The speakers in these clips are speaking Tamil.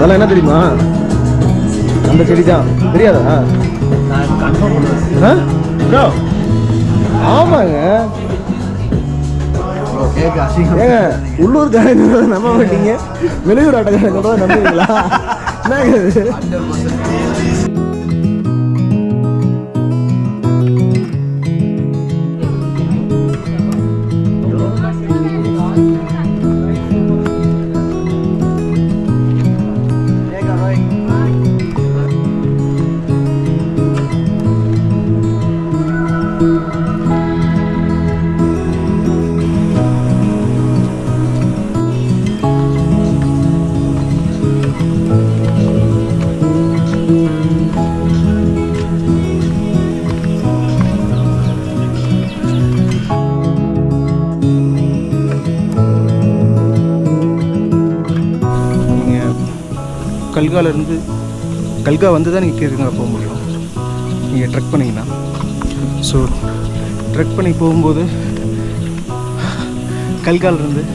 அதெல்லாம் என்ன தெரியுமா? அந்த செடி தான். தெரியாதா? ஆமாங்க. ஏங்க உள்ளூர் காரங்க நம்ப மாட்டீங்க, வெளியூர் ஆட்டக்காரங்க கூட நம்புவீங்களா? என்னங்க கல்காலேருந்து கல்கா வந்து தான் நீங்கள் கீழே போக முடியும் நீங்கள் ட்ரெக் பண்ணிங்கன்னா. ஸோ ட்ரெக் பண்ணி போகும்போது கல்காலிருந்து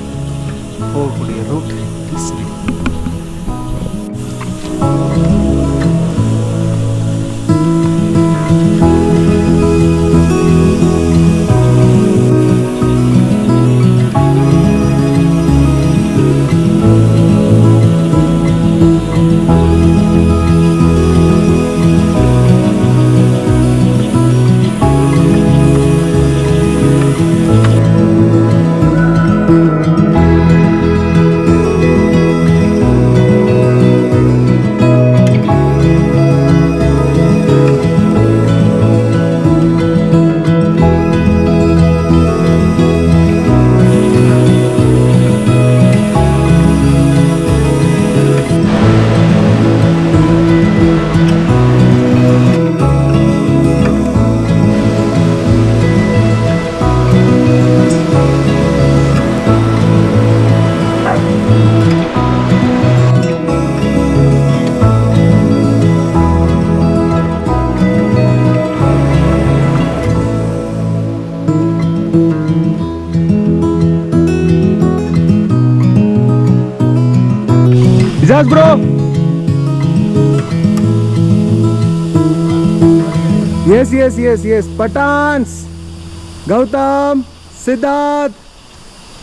போகக்கூடிய root Ijaz bro. Yes. Patans, Gautam, Siddharth,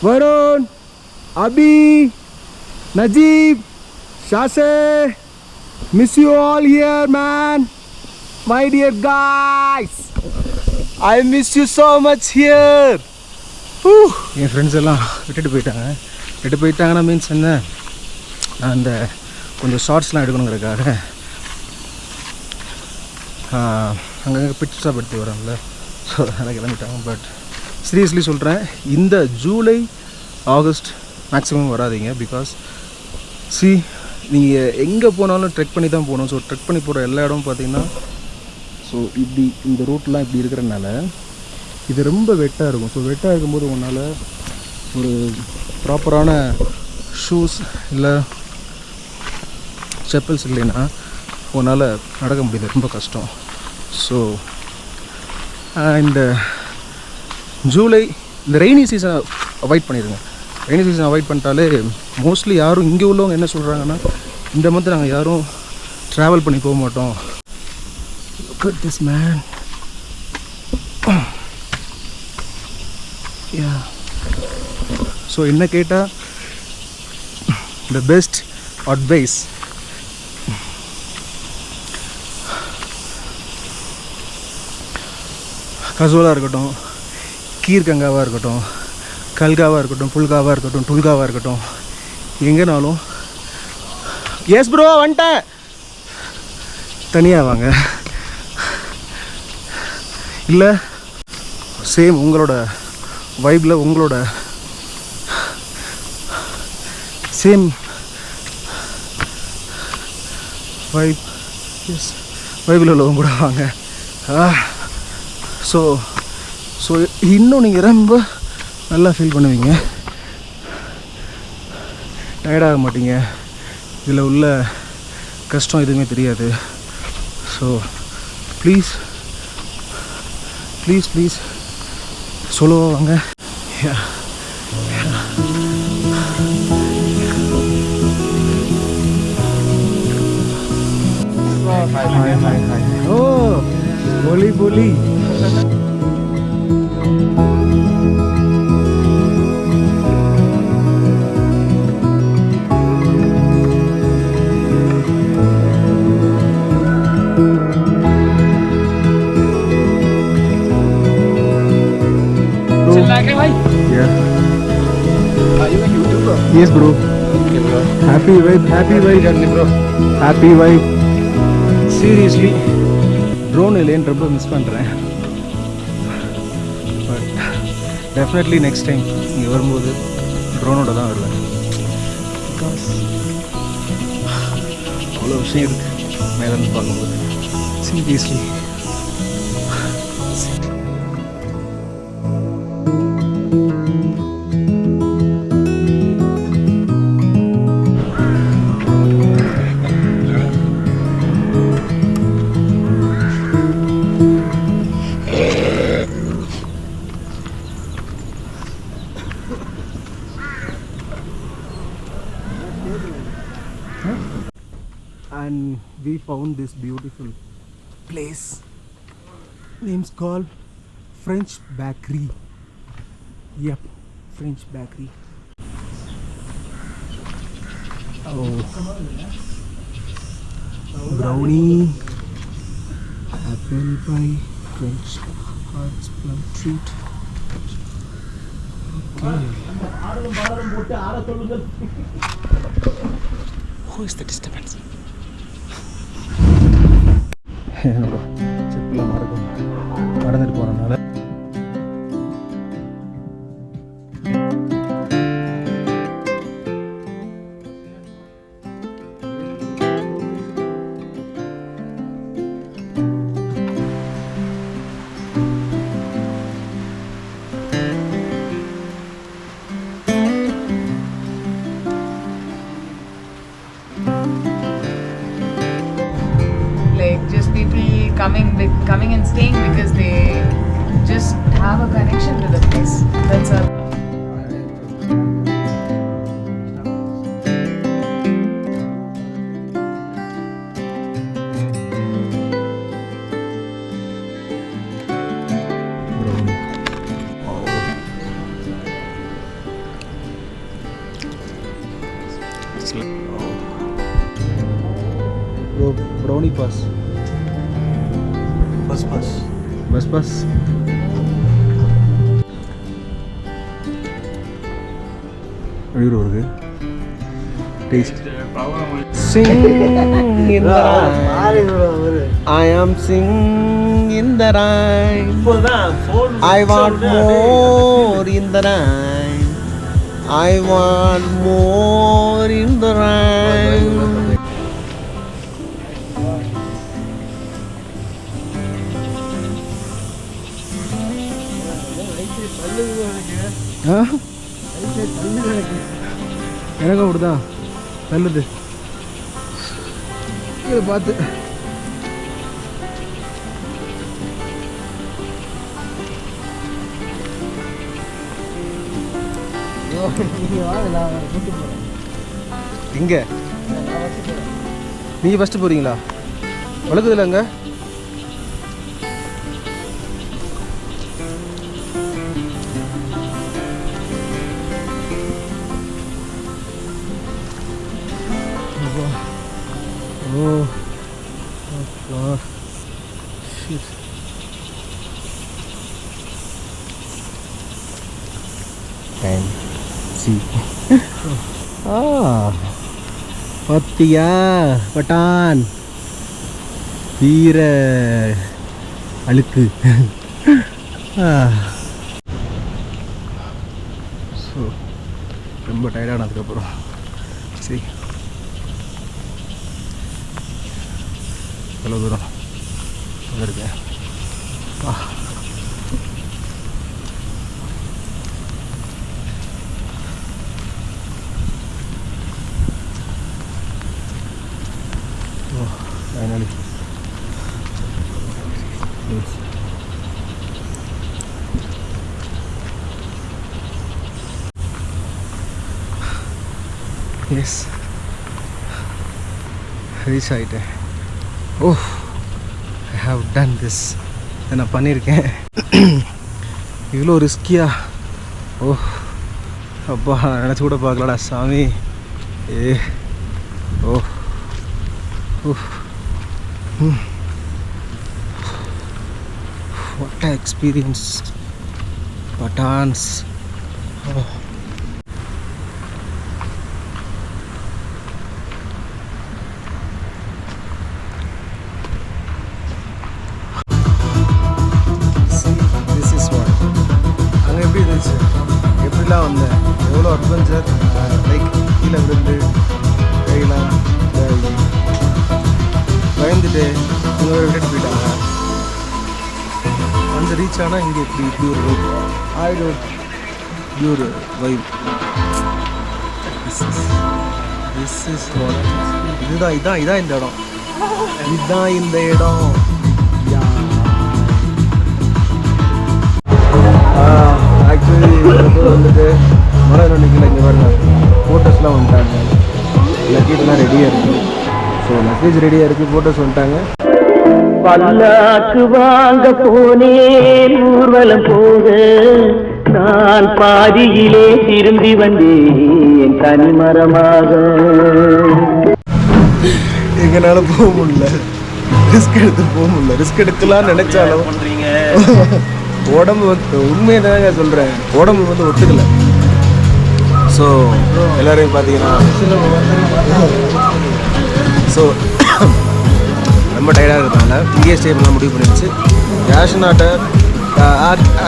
Varun, Abhi, Najib, Shase. Miss you all here, man. My dear guys, I miss you so much here. N friends எல்லாம் விட்டுட்டு போயிட்டாங்கன்னா மீன்ஸ் என்ன, நான் அந்த கொஞ்சம் ஷார்ட்ஸ்லாம் எடுக்கணுங்கிறதுக்காக அங்கங்கே பிக்சர்ஸாக படுத்தி வரோம்ல, ஸோ அதெல்லாம் கிளம்பிட்டாங்க. பட் சீரியஸ்லி சொல்கிறேன், இந்த ஜூலை ஆகஸ்ட் மேக்ஸிமம் வராதிங்க. பிகாஸ் நீங்கள் எங்கே போனாலும் ட்ரெக் பண்ணி தான் போகணும். ஸோ ட்ரெக் பண்ணி போகிற எல்லா இடமும் பார்த்தீங்கன்னா, ஸோ இப்படி இந்த ரூட்லாம் இப்படி இருக்கிறனால இது ரொம்ப வெட்டாக இருக்கும். ஸோ வெட்டாக இருக்கும்போது உன்னால் ஒரு ப்ராப்பரான ஷூஸ் இல்லை செப்பல்ஸ் இல்லைன்னா உன்னால் நடக்க முடியாது, ரொம்ப கஷ்டம். ஸோ இந்த ஜூலை இந்த ரெய்னி சீசனை அவாய்ட் பண்ணிடுங்க. ரெய்னி சீசன் அவாய்ட் பண்ணிட்டாலே மோஸ்ட்லி யாரும் இங்கே உள்ளவங்க என்ன சொல்கிறாங்கன்னா, இந்த மந்த் நாங்கள் யாரும் ட்ராவல் பண்ணி போக மாட்டோம். Look at this man. Yeah. So என்ன கேட்டால் த பெஸ்ட் அட்வைஸ், கசோலாக இருக்கட்டும், கீர்கங்காவாக இருக்கட்டும், கல்காவாக இருக்கட்டும், புல்காவாக இருக்கட்டும், டுல்காவாக இருக்கட்டும், எங்கேனாலும் எஸ் ப்ரோ வந்துட்டேன், தனியாக வாங்க. இல்லை சேம் உங்களோட வைப்பில் உங்களோட சேம் வைப்பில் உள்ளவங்க கூட வாங்க. ஸோ இன்னும் நீங்கள் ரொம்ப நல்லா ஃபீல் பண்ணுவீங்க, டயர்டாக மாட்டீங்க, இதில் உள்ள கஷ்டம் எதுவுமே தெரியாது. ஸோ ப்ளீஸ் சொல்லுவா வாங்க. हाय हाय हाय ओ बोली बोली Yeah. Are you a YouTuber? Yes, bro. Okay, bro. Happy vibe, happy vibe. Journey, bro. Happy vibe. Seriously, drone இல்லைன்னு ரொம்ப மிஸ் பண்ணுறேன். பட் டெஃபினெட்லி நெக்ஸ்ட் டைம் இங்கே வரும்போது ட்ரோனோட தான் வருவேன். பிகாஸ் அவ்வளோ விஷயம் இருக்குது மேலேருந்து பார்க்கும்போது. Seriously and we found this beautiful place. Name's called French Bakery. Yep, French Bakery. Oh, brownie, apple pie, French hearts, plum treat. Okay. Who is the disturbance? என்னோட செப்பில் நடந்துட்டு போகிறதுனால just people coming and staying because they just have a connection to the place. That's all. brownie pass. Bus pass. எப்படி இருக்கு taste? Sing in the rain. I am sing in the rain. I want more in the rain. I want more in the rain. எனக்கு அப்படிதான் நல்லது இதை பார்த்து. இங்க நீங்க ஃபர்ஸ்ட் போறீங்களா? வளர்க்குதுல அங்க oh god shit and see பத்தியா பட்டான் வீர அழுக்கு. ஸோ ரொம்ப டயர்டானதுக்கப்புறம் சரி எவ்வளோ தூரம் இருக்கேன். ஃபைனலி எஸ் ரீச் ஆகிட்டேன். ஓ ஐ ஹாவ் டன் திஸ். இதை நான் பண்ணியிருக்கேன். இவ்வளோ ரிஸ்கியா? ஓ அப்பா, நினச்சி கூட பார்க்கலடா சாமி. ஏ ஓ வாட் அ எக்ஸ்பீரியன்ஸ் பட்டான்ஸ். Oh this is what. அங்கே எப்படி இருந்துச்சு, எப்படிலாம் வந்தேன், எவ்வளோ அட்வென்ச்சர். லைக் கீழே விழுந்து கையெல்லாம் இதாகி பயந்துட்டு இங்கே விட்டுட்டு போயிட்டாங்க. வந்து ரீச் ஆனால் இங்கே இப்படி ஒரு வைப் ஆயிடும். இப்படி ஒரு வைப். This is what. இதான் இந்த இடம். இதுதான் இந்த இடம். ஆக்சுவலி வந்துட்டு மழை நினைக்கல. இங்கே பாருங்க ஃபோட்டோஸ்லாம் வந்துட்டாங்க. லக்கேஜ்லாம் ரெடியாக இருக்குது. ஸோ லக்கேஜ் ரெடியாக இருக்குது, ஃபோட்டோஸ் வந்துட்டாங்க. பல்லாக்கு வாங்க போனேன் ஊர்வலம் போக, நான் பாதியிலே திரும்பி வந்தேன் தனிமரமாக. எங்களால் போக முடியல, ரிஸ்க் எடுத்து போக முடியல. ரிஸ்க் எடுக்கலாம் நினைச்சாலும் உடம்பு வந்து உண்மையை தாங்க சொல்கிறேன், உடம்பு வந்து ஒத்துக்கலை. ஸோ எல்லோரையும் பார்த்தீங்கன்னா ஸோ ரொம்ப டயர்டாக இருக்கிறதுனால இங்கேயே ஸ்டே பண்ண முடிவு பண்ணிடுச்சு. கேஷ்நாட்டை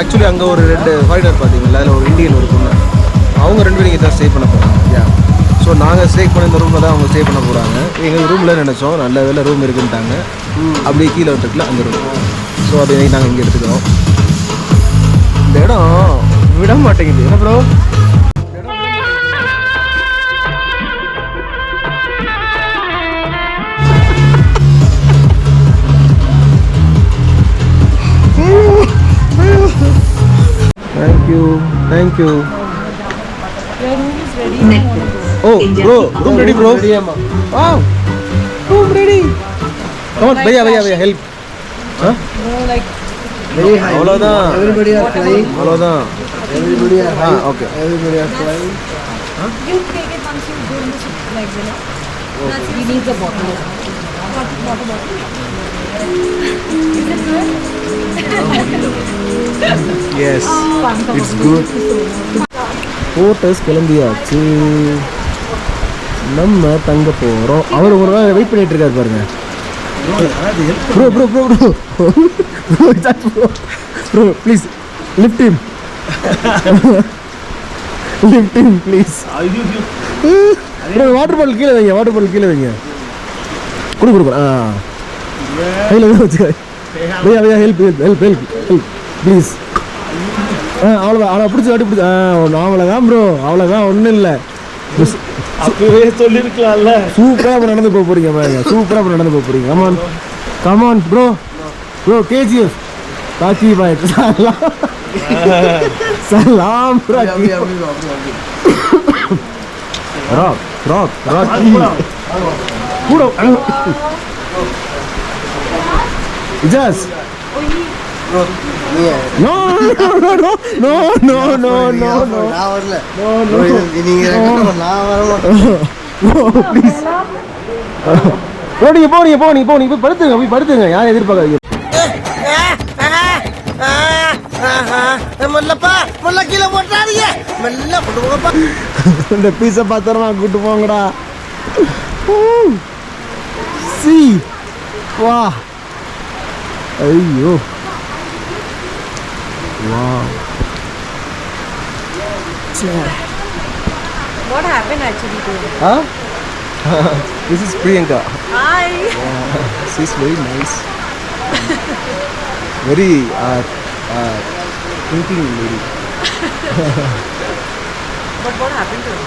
ஆக்சுவலி அங்கே ஒரு 2 ஃபாரினர் பார்த்தீங்களா, அதில் ஒரு இந்தியன் ஒரு பொண்ணு, அவங்க 2 பேரும் இங்கே தான் ஸ்டே பண்ண போகிறாங்க. ஸோ நாங்கள் ஸ்டே பண்ண இந்த ரூமில் தான் அவங்க ஸ்டே பண்ண போகிறாங்க. எங்கள் ரூமில் நினச்சோம் நல்ல வேலை ரூம் இருக்குன்ட்டாங்க. அப்படியே கீழே வந்துட்டுல அந்த ரூம். ஸோ அப்படியே நாங்கள் இங்கே எடுத்துக்கிறோம். இந்த இடம் விட மாட்டேங்குது. என்ன bro? Thank you. Your room is ready. Oh, bro, room ready, bro. Wow, room ready. Come on, bhaiya, help. Huh? No, like Very high. Avladhan. Everybody are flying. Avladhan. Everybody are high. Okay. Everybody are flying. you take it once you go in the ship, like you know. That's we need the bottle. Water bottle. Is it good? Yes, it's good. Photos கிளம்பியாச்சு. நம்ம தங்க போகிறோம். அவர் ஒரு நாள் வெயிட் பண்ணிட்டு இருக்காரு பாருங்க. Bro, please lift him. Lift him, please. Bro, water bottle கீழே வைங்க. குடு. கையில் வச்சுக்க. பையா ஹெல்ப் ப்ளீஸ். அவ்வளோதான், அவளை பிடிச்சி அவ்வளோதான் ப்ரோ, அவ்வளோதான், ஒன்றும் இல்லை. அப்பவே சொல்லிருக்கலாம்ல. சூப்பராக நடந்து போக போறீங்க பாருங்க, சூப்பராக நடந்து போக போறீங்க. கமான் ப்ரோ கேஜிஎஃப் காக்கி பாய் சலாம் ராக் கூட இஜாஸ். No. நான் வரல. நீங்க நான் வர மாட்டேன். நீங்க போய் படுத்துங்க. யாரும் எதிர்பார்க்காதீங்க. கீழே போட்டாதீங்க. மெல்ல கொண்டு போங்கப்பா. இந்த பீஸை பத்திரமா கூட்டு போங்கடா. சி வா, ஐயோ wow. What happened actually to you? Huh? This is Priyanka. Hi. She's very nice. Very thinking lady. But what happened to you?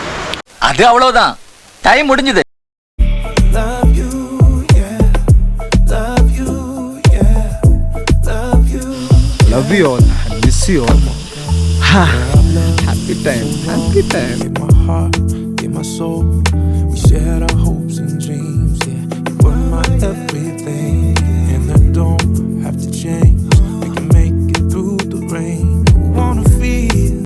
அது அவ்வளவுதான், டைம் முடிஞ்சது. Love you all. I miss you all. Happy time. Give my heart, give my soul.